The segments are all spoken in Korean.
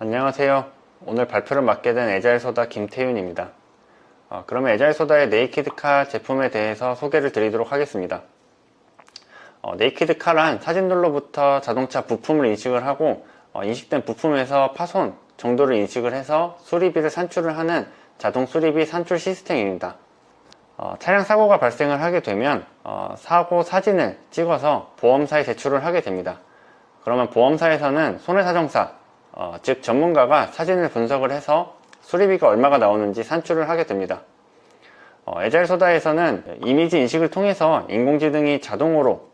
안녕하세요. 오늘 발표를 맡게 된 에자일소다 김태윤입니다. 그러면 에자일소다의 네이키드카 제품에 대해서 소개를 드리도록 하겠습니다. 네이키드카란 사진들로부터 자동차 부품을 인식을 하고 인식된 부품에서 파손 정도를 인식을 해서 수리비를 산출을 하는 자동 수리비 산출 시스템입니다. 차량 사고가 발생을 하게 되면 사고 사진을 찍어서 보험사에 제출을 하게 됩니다. 그러면 보험사에서는 손해사정사 즉 전문가가 사진을 분석을 해서 수리비가 얼마가 나오는지 산출을 하게 됩니다. 에자일소다에서는 이미지 인식을 통해서 인공지능이 자동으로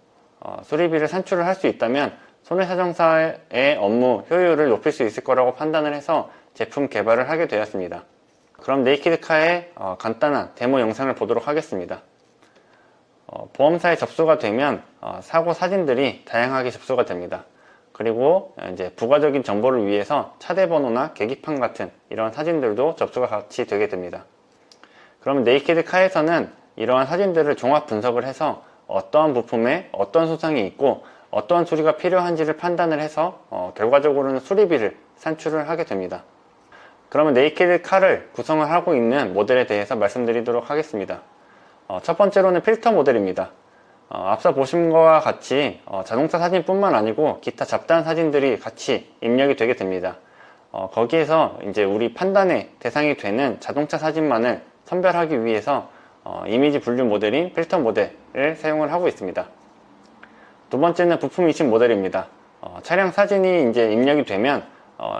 수리비를 산출을 할 수 있다면 손해사정사의 업무 효율을 높일 수 있을 거라고 판단을 해서 제품 개발을 하게 되었습니다. 그럼 네이키드카의 간단한 데모 영상을 보도록 하겠습니다. 보험사에 접수가 되면 사고 사진들이 다양하게 접수가 됩니다. 그리고 이제 부가적인 정보를 위해서 차대 번호나 계기판 같은 이런 사진들도 접수가 같이 되게 됩니다. 그럼 네이키드카에서는 이러한 사진들을 종합 분석을 해서 어떠한 부품에 어떤 손상이 있고 어떠한 수리가 필요한지를 판단을 해서 결과적으로는 수리비를 산출을 하게 됩니다. 그러면 네이키드카를 구성을 하고 있는 모델에 대해서 말씀드리도록 하겠습니다. 첫 번째로는 필터 모델입니다. 앞서 보신 것과 같이 자동차 사진뿐만 아니고 기타 잡다한 사진들이 같이 입력이 되게 됩니다. 거기에서 이제 우리 판단의 대상이 되는 자동차 사진만을 선별하기 위해서 이미지 분류 모델인 필터 모델을 사용을 하고 있습니다. 두 번째는 부품 인식 모델입니다. 차량 사진이 이제 입력이 되면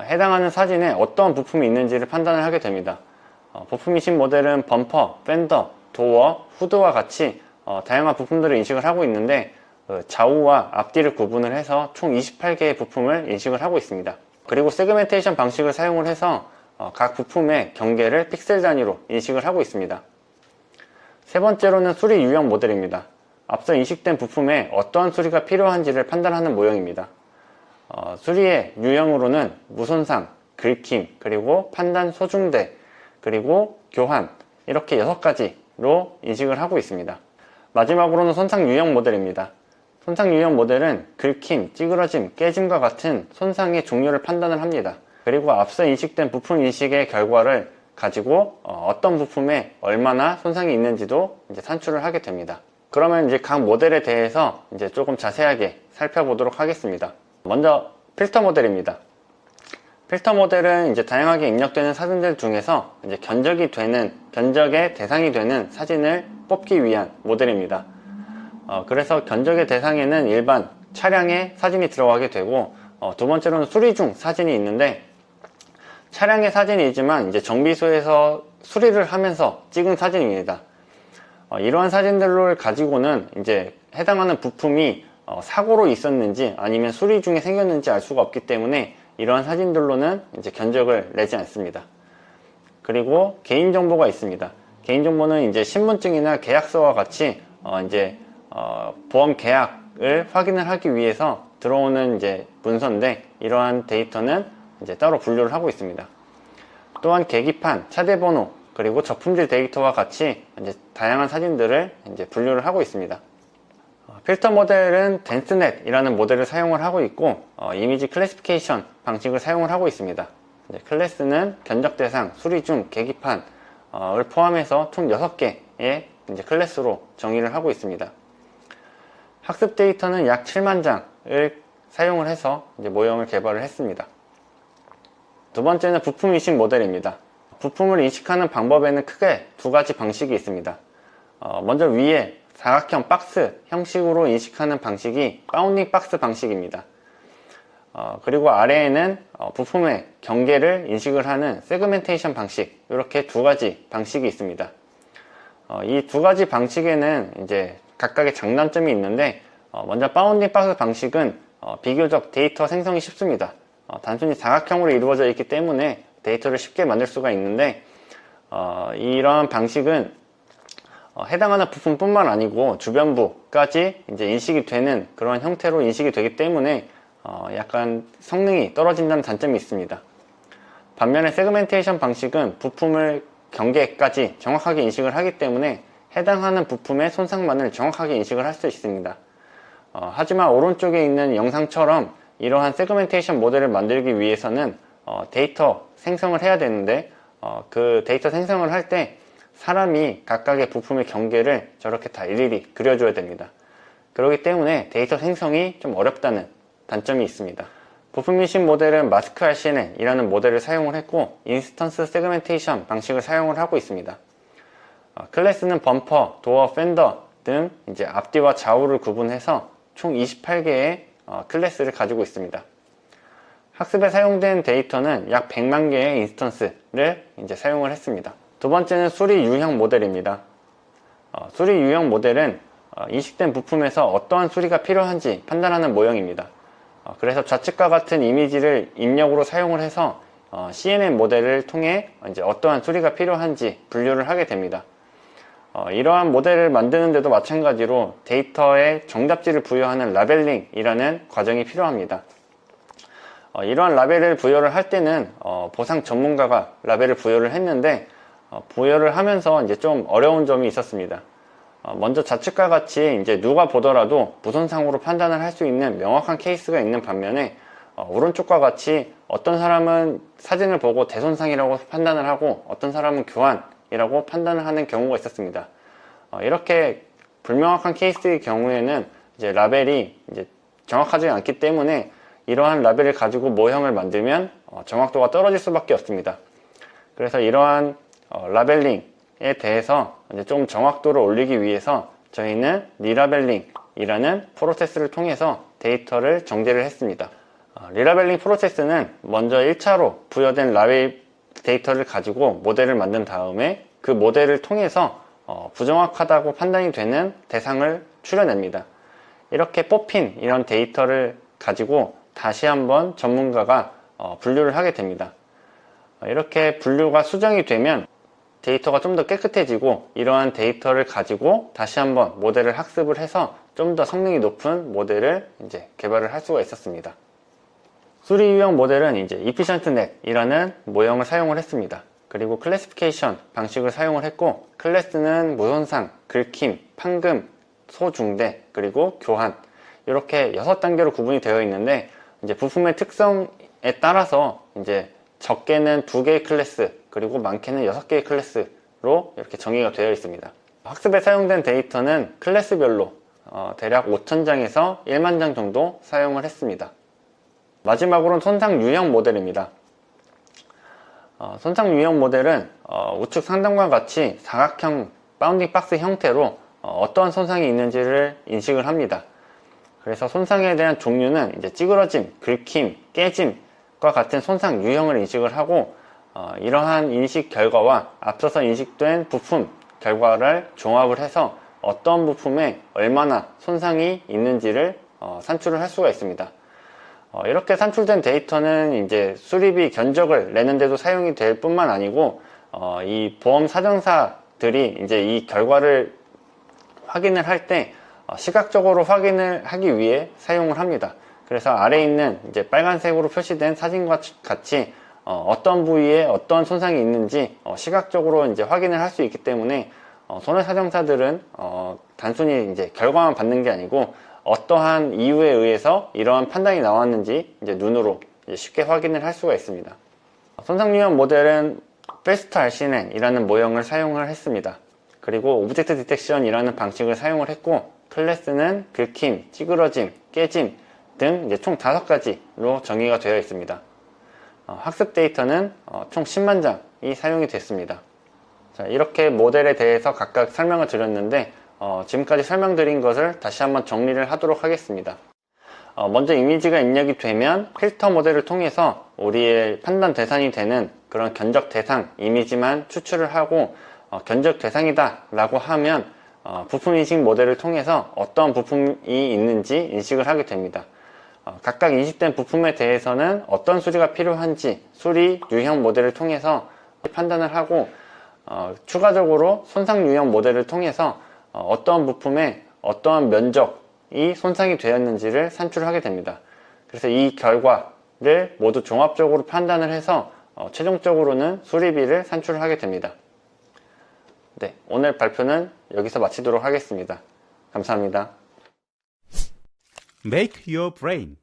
해당하는 사진에 어떤 부품이 있는지를 판단을 하게 됩니다. 부품 인식 모델은 범퍼, 팬더, 도어, 후드와 같이 다양한 부품들을 인식을 하고 있는데 좌우와 앞뒤를 구분을 해서 총 28개의 부품을 인식을 하고 있습니다. 그리고 세그멘테이션 방식을 사용을 해서 각 부품의 경계를 픽셀 단위로 인식을 하고 있습니다. 세 번째로는 수리 유형 모델입니다. 앞서 인식된 부품에 어떠한 수리가 필요한지를 판단하는 모형입니다. 수리의 유형으로는 무손상, 긁힘, 그리고 판단 소중대, 그리고 교환 이렇게 6가지로 인식을 하고 있습니다. 마지막으로는 손상 유형 모델입니다. 손상 유형 모델은 긁힘, 찌그러짐, 깨짐과 같은 손상의 종류를 판단을 합니다. 그리고 앞서 인식된 부품 인식의 결과를 가지고 어떤 부품에 얼마나 손상이 있는지도 이제 산출을 하게 됩니다. 그러면 이제 각 모델에 대해서 이제 조금 자세하게 살펴보도록 하겠습니다. 먼저 필터 모델입니다. 필터 모델은 이제 다양하게 입력되는 사진들 중에서 이제 견적의 대상이 되는 사진을 뽑기 위한 모델입니다. 그래서 견적의 대상에는 일반 차량의 사진이 들어가게 되고, 두 번째로는 수리 중 사진이 있는데, 차량의 사진이지만 이제 정비소에서 수리를 하면서 찍은 사진입니다. 이러한 사진들을 가지고는 이제 해당하는 부품이 사고로 있었는지 아니면 수리 중에 생겼는지 알 수가 없기 때문에 이러한 사진들로는 이제 견적을 내지 않습니다. 그리고 개인정보가 있습니다. 개인정보는 이제 신분증이나 계약서와 같이 보험 계약을 확인을 하기 위해서 들어오는 이제 문서인데 이러한 데이터는 이제 따로 분류를 하고 있습니다. 또한 계기판, 차대번호, 그리고 적품질 데이터와 같이 이제 다양한 사진들을 이제 분류를 하고 있습니다. 필터 모델은 덴스넷이라는 모델을 사용을 하고 있고 이미지 클래시피케이션 방식을 사용을 하고 있습니다. 클래스는 견적 대상, 수리 중, 계기판을 포함해서 총 6개의 이제 클래스로 정의를 하고 있습니다. 학습 데이터는 약 7만 장을 사용을 해서 이제 모형을 개발을 했습니다. 두 번째는 부품 인식 모델입니다. 부품을 인식하는 방법에는 크게 2가지 방식이 있습니다. 먼저 위에 사각형 박스 형식으로 인식하는 방식이 바운딩 박스 방식입니다. 그리고 아래에는 부품의 경계를 인식을 하는 세그멘테이션 방식, 이렇게 2가지 방식이 있습니다. 이 2가지 방식에는 이제 각각의 장단점이 있는데, 먼저 바운딩 박스 방식은 비교적 데이터 생성이 쉽습니다. 단순히 사각형으로 이루어져 있기 때문에 데이터를 쉽게 만들 수가 있는데, 이러한 방식은 해당하는 부품뿐만 아니고 주변부까지 이제 인식이 되는 그런 형태로 인식이 되기 때문에 약간 성능이 떨어진다는 단점이 있습니다. 반면에 세그멘테이션 방식은 부품을 경계까지 정확하게 인식을 하기 때문에 해당하는 부품의 손상만을 정확하게 인식을 할 수 있습니다. 하지만 오른쪽에 있는 영상처럼 이러한 세그멘테이션 모델을 만들기 위해서는 데이터 생성을 해야 되는데 그 데이터 생성을 할 때 사람이 각각의 부품의 경계를 저렇게 다 일일이 그려줘야 됩니다. 그렇기 때문에 데이터 생성이 좀 어렵다는 단점이 있습니다. 부품 인식 모델은 마스크 RCNN이라는 모델을 사용을 했고 인스턴스 세그멘테이션 방식을 사용을 하고 있습니다. 클래스는 범퍼, 도어, 펜더 등 이제 앞뒤와 좌우를 구분해서 총 28개의 클래스를 가지고 있습니다. 학습에 사용된 데이터는 약 100만 개의 인스턴스를 이제 사용을 했습니다. 두 번째는 수리 유형 모델입니다. 수리 유형 모델은 인식된 부품에서 어떠한 수리가 필요한지 판단하는 모형입니다. 그래서 좌측과 같은 이미지를 입력으로 사용을 해서 CNN 모델을 통해 이제 어떠한 수리가 필요한지 분류를 하게 됩니다. 이러한 모델을 만드는데도 마찬가지로 데이터에 정답지를 부여하는 라벨링이라는 과정이 필요합니다. 이러한 라벨을 부여를 할 때는 보상 전문가가 라벨을 부여를 했는데 부여를 하면서 이제 좀 어려운 점이 있었습니다. 먼저 좌측과 같이 이제 누가 보더라도 무손상으로 판단을 할 수 있는 명확한 케이스가 있는 반면에 오른쪽과 같이 어떤 사람은 사진을 보고 대손상이라고 판단을 하고 어떤 사람은 교환이라고 판단을 하는 경우가 있었습니다. 이렇게 불명확한 케이스의 경우에는 이제 라벨이 이제 정확하지 않기 때문에 이러한 라벨을 가지고 모형을 만들면 정확도가 떨어질 수밖에 없습니다. 그래서 이러한 라벨링에 대해서 이제 좀 정확도를 올리기 위해서 저희는 리라벨링이라는 프로세스를 통해서 데이터를 정제를 했습니다. 리라벨링 프로세스는 먼저 1차로 부여된 라벨 데이터를 가지고 모델을 만든 다음에 그 모델을 통해서 부정확하다고 판단이 되는 대상을 추려냅니다. 이렇게 뽑힌 이런 데이터를 가지고 다시 한번 전문가가 분류를 하게 됩니다. 이렇게 분류가 수정이 되면 데이터가 좀 더 깨끗해지고 이러한 데이터를 가지고 다시 한번 모델을 학습을 해서 좀 더 성능이 높은 모델을 이제 개발을 할 수가 있었습니다. 수리 유형 모델은 이제 efficientNet이라는 모형을 사용을 했습니다. 그리고 클래시피케이션 방식을 사용을 했고 클래스는 무손상, 긁힘, 판금, 소중대, 그리고 교환 이렇게 6단계로 구분이 되어 있는데 이제 부품의 특성에 따라서 이제 적게는 2개의 클래스 그리고 많게는 6개의 클래스로 이렇게 정의가 되어 있습니다. 학습에 사용된 데이터는 클래스별로 대략 5,000장에서 1만 장 정도 사용을 했습니다. 마지막으로는 손상 유형 모델입니다. 손상 유형 모델은 우측 상단과 같이 사각형 바운딩 박스 형태로 어떠한 손상이 있는지를 인식을 합니다. 그래서 손상에 대한 종류는 이제 찌그러짐, 긁힘, 깨짐과 같은 손상 유형을 인식을 하고 이러한 인식 결과와 앞서서 인식된 부품 결과를 종합을 해서 어떤 부품에 얼마나 손상이 있는지를 산출을 할 수가 있습니다. 이렇게 산출된 데이터는 이제 수리비 견적을 내는 데도 사용이 될 뿐만 아니고 이 보험 사정사들이 이제 이 결과를 확인을 할 때 시각적으로 확인을 하기 위해 사용을 합니다. 그래서 아래에 있는 이제 빨간색으로 표시된 사진과 같이 어떤 부위에 어떤 손상이 있는지 시각적으로 이제 확인을 할 수 있기 때문에 손해사정사들은 단순히 이제 결과만 받는 게 아니고 어떠한 이유에 의해서 이러한 판단이 나왔는지 이제 눈으로 이제 쉽게 확인을 할 수가 있습니다. 손상 유형 모델은 Fast RCNN이라는 모형을 사용을 했습니다. 그리고 오브젝트 디텍션이라는 방식을 사용을 했고 클래스는 긁힘, 찌그러짐, 깨짐 등 이제 총 5가지로 정의가 되어 있습니다. 학습 데이터는 총 10만 장이 사용이 됐습니다. 자, 이렇게 모델에 대해서 각각 설명을 드렸는데 지금까지 설명드린 것을 다시 한번 정리를 하도록 하겠습니다. 먼저 이미지가 입력이 되면 필터 모델을 통해서 우리의 판단 대상이 되는 그런 견적 대상 이미지만 추출을 하고 견적 대상이다 라고 하면 부품 인식 모델을 통해서 어떤 부품이 있는지 인식을 하게 됩니다. 각각 인식된 부품에 대해서는 어떤 수리가 필요한지 수리 유형 모델을 통해서 판단을 하고 추가적으로 손상 유형 모델을 통해서 어떠한 부품에 어떠한 면적이 손상이 되었는지를 산출하게 됩니다. 그래서 이 결과를 모두 종합적으로 판단을 해서 최종적으로는 수리비를 산출하게 됩니다. 네, 오늘 발표는 여기서 마치도록 하겠습니다. 감사합니다. Make your brain